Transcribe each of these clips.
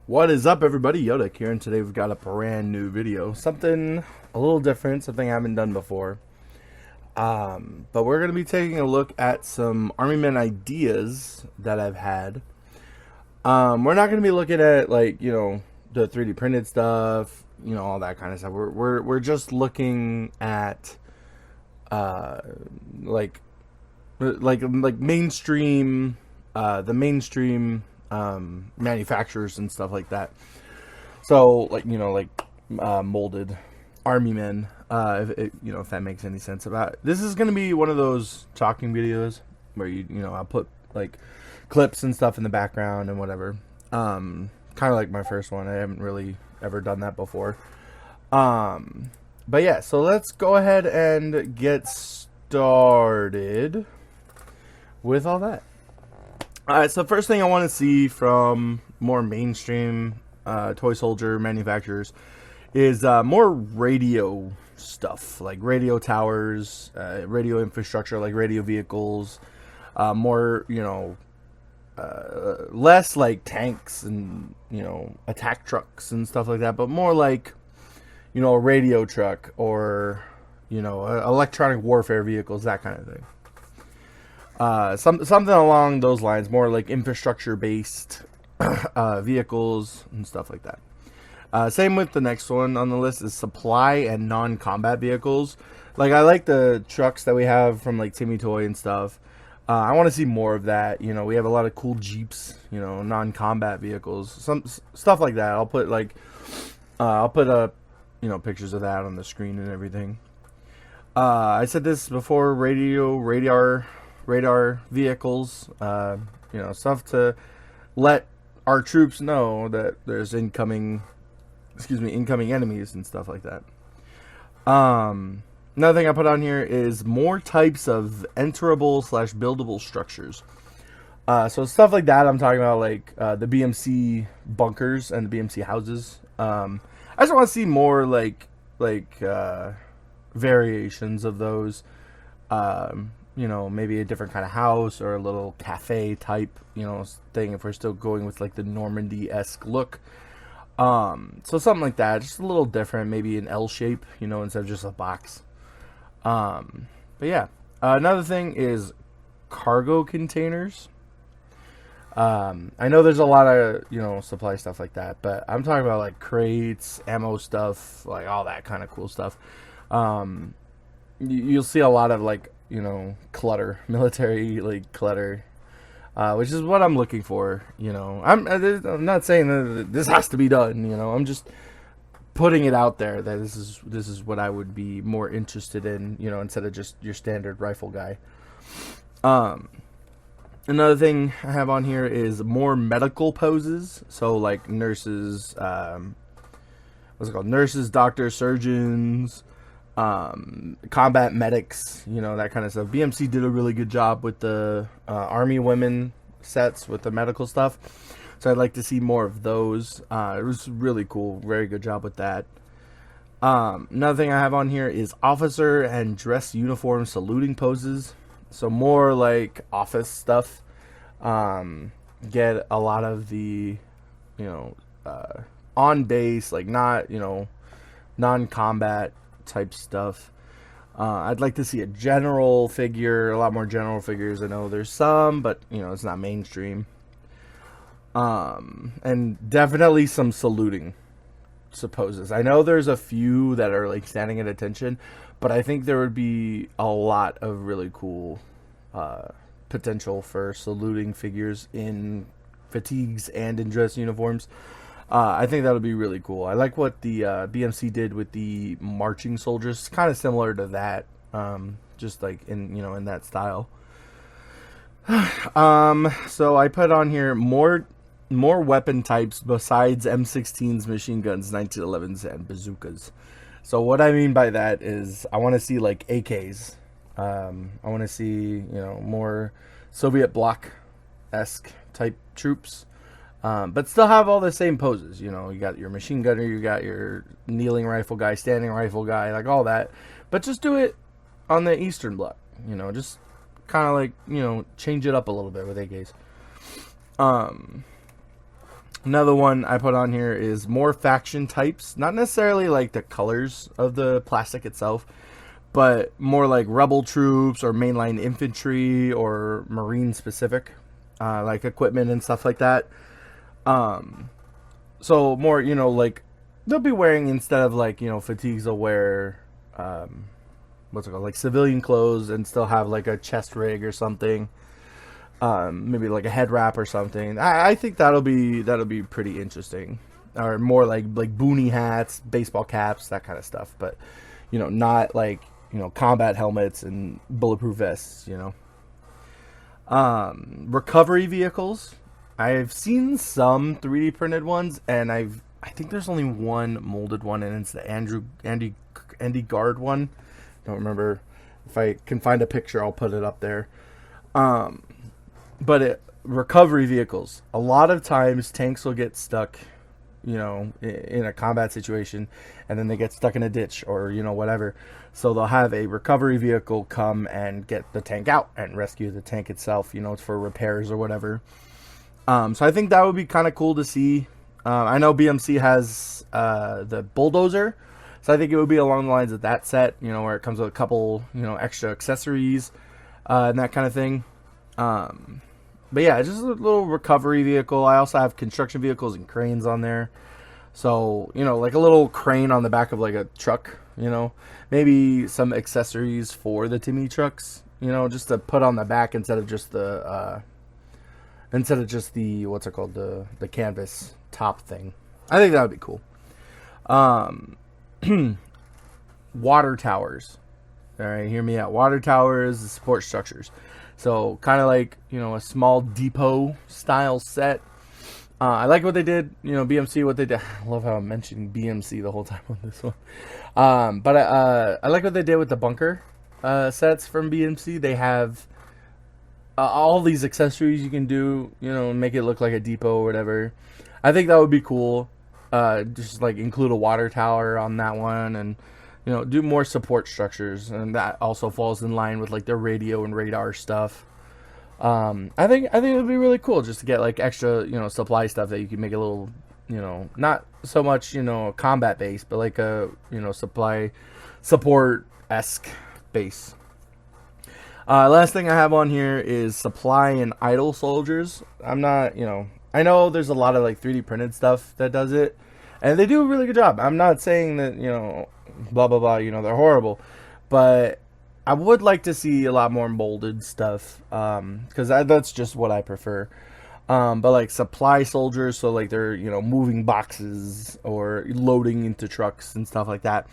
What is up, everybody? Yoda here, and today we've got a brand new video. Something a little different, something I haven't done before. But we're going to be taking a look at some Armymen ideas that I've had. We're not going to be looking at, like, the 3D printed stuff, all that kind of stuff. We're just looking at, uh, like, mainstream, the mainstream manufacturers and stuff like that. So molded army men. If that makes any sense. About this is going to be one of those talking videos where I'll put like clips and stuff in the background and whatever. Kind of like my first one. I haven't really ever done that before. But yeah, so let's go ahead and get started with all that. Alright, so first thing I want to see from more mainstream toy soldier manufacturers is more radio stuff, like radio towers, radio infrastructure, like radio vehicles, more, less like tanks and, attack trucks and stuff like that, but more like, a radio truck or, electronic warfare vehicles, that kind of thing. Something along those lines, more like infrastructure-based vehicles and stuff like that. Same with the next one on the list is supply and non-combat vehicles. Like, I like the trucks that we have from like Timmy Toy and stuff. I want to see more of that. We have a lot of cool Jeeps, non-combat vehicles, some stuff like that. I'll put up, pictures of that on the screen and everything. I said this before: radar vehicles, stuff to let our troops know that there's incoming enemies and stuff like that. Another thing I put on here is more types of enterable/buildable structures. So stuff like that, I'm talking about like the BMC bunkers and the BMC houses. I just want to see more like variations of those. Maybe a different kind of house or a little cafe type, thing if we're still going with like the Normandy-esque look. So something like that, just a little different, maybe an L shape, instead of just a box. But yeah, another thing is cargo containers. I know there's a lot of, supply stuff like that, but I'm talking about like crates, ammo stuff, like all that kind of cool stuff. You'll see a lot of like, clutter, military like clutter, which is what I'm looking for. I'm not saying that this has to be done. I'm just putting it out there that this is what I would be more interested in. Instead of just your standard rifle guy. Another thing I have on here is more medical poses. So like nurses, what's it called? Nurses, doctors, surgeons. Combat medics, that kind of stuff. BMC did a really good job with the Army women sets with the medical stuff, so I'd like to see more of those. It was really cool, very good job with that. Another thing I have on here is officer and dress uniform saluting poses, so more like office stuff. Get a lot of the on base, like not non-combat type stuff. I'd like to see a general figure, a lot more general figures. I know there's some, but it's not mainstream. And definitely some saluting poses. I know there's a few that are like standing at attention, but I think there would be a lot of really cool potential for saluting figures in fatigues and in dress uniforms. I think that would be really cool. I like what the BMC did with the marching soldiers. Kind of similar to that, just like in that style. So I put on here more weapon types besides M16s, machine guns, 1911s, and bazookas. So what I mean by that is I want to see like AKs. I want to see more Soviet bloc-esque type troops. But still have all the same poses. You got your machine gunner, you got your kneeling rifle guy, standing rifle guy, like all that. But just do it on the Eastern Bloc. Just kind of like, change it up a little bit with AKs. Another one I put on here is more faction types. Not necessarily like the colors of the plastic itself, but more like rebel troops or mainline infantry or marine specific, like equipment and stuff like that. So more, like they'll be wearing, instead of like, fatigues, they'll wear, what's it called, like civilian clothes, and still have like a chest rig or something. Maybe like a head wrap or something. I think that'll be pretty interesting. Or more like boonie hats, baseball caps, that kind of stuff. But not like combat helmets and bulletproof vests. Recovery vehicles. I've seen some 3D printed ones, and I think there's only one molded one, and it's the Andy Guard one. Don't remember. If I can find a picture, I'll put it up there. But recovery vehicles, a lot of times tanks will get stuck, in a combat situation, and then they get stuck in a ditch or, whatever. So they'll have a recovery vehicle come and get the tank out and rescue the tank itself, for repairs or whatever. So I think that would be kind of cool to see. I know BMC has the bulldozer, so I think it would be along the lines of that set, where it comes with a couple, extra accessories and that kind of thing. But yeah, just a little recovery vehicle. I also have construction vehicles and cranes on there. So, like a little crane on the back of like a truck, maybe some accessories for the Timmy trucks, just to put on the back instead of just the, what's it called? The canvas top thing. I think that would be cool. Water towers. All right, hear me out. Water towers, support structures. So kind of like, a small depot style set. I like what they did, BMC, what they did. I love how I'm mentioning BMC the whole time on this one. But I like what they did with the bunker sets from BMC. They have all these accessories you can do, make it look like a depot or whatever. I think that would be cool. Just like include a water tower on that one, and do more support structures, and that also falls in line with like their radio and radar stuff. I think it would be really cool just to get like extra, supply stuff that you can make a little, not so much, combat base, but like a, supply support-esque base. Last thing I have on here is supply and idle soldiers. I'm not, I know there's a lot of like 3D printed stuff that does it, and they do a really good job. I'm not saying that, blah blah blah, they're horrible, but I would like to see a lot more molded stuff, because that's just what I prefer. But like supply soldiers, so like they're moving boxes or loading into trucks and stuff like that,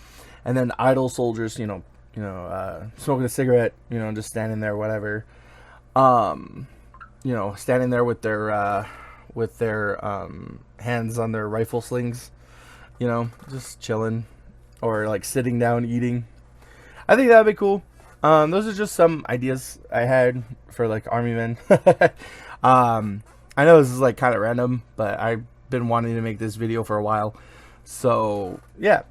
and then idle soldiers, smoking a cigarette, just standing there, whatever, standing there with their hands on their rifle slings, just chilling. Or like sitting down eating. I think that'd be cool. Those are just some ideas I had for like army men. I know this is like kind of random, but I've been wanting to make this video for a while. So yeah.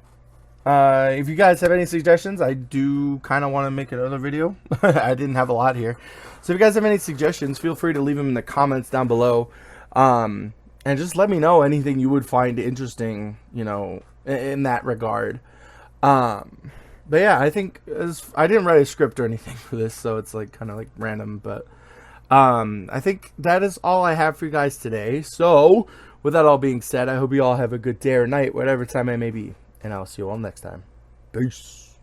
If you guys have any suggestions, I do kind of want to make another video. I didn't have a lot here. So if you guys have any suggestions, feel free to leave them in the comments down below. And just let me know anything you would find interesting, in that regard. But yeah, I think I didn't write a script or anything for this, so it's like kind of like random, but I think that is all I have for you guys today. So with that all being said, I hope you all have a good day or night, whatever time it may be, and I'll see you all next time. Peace.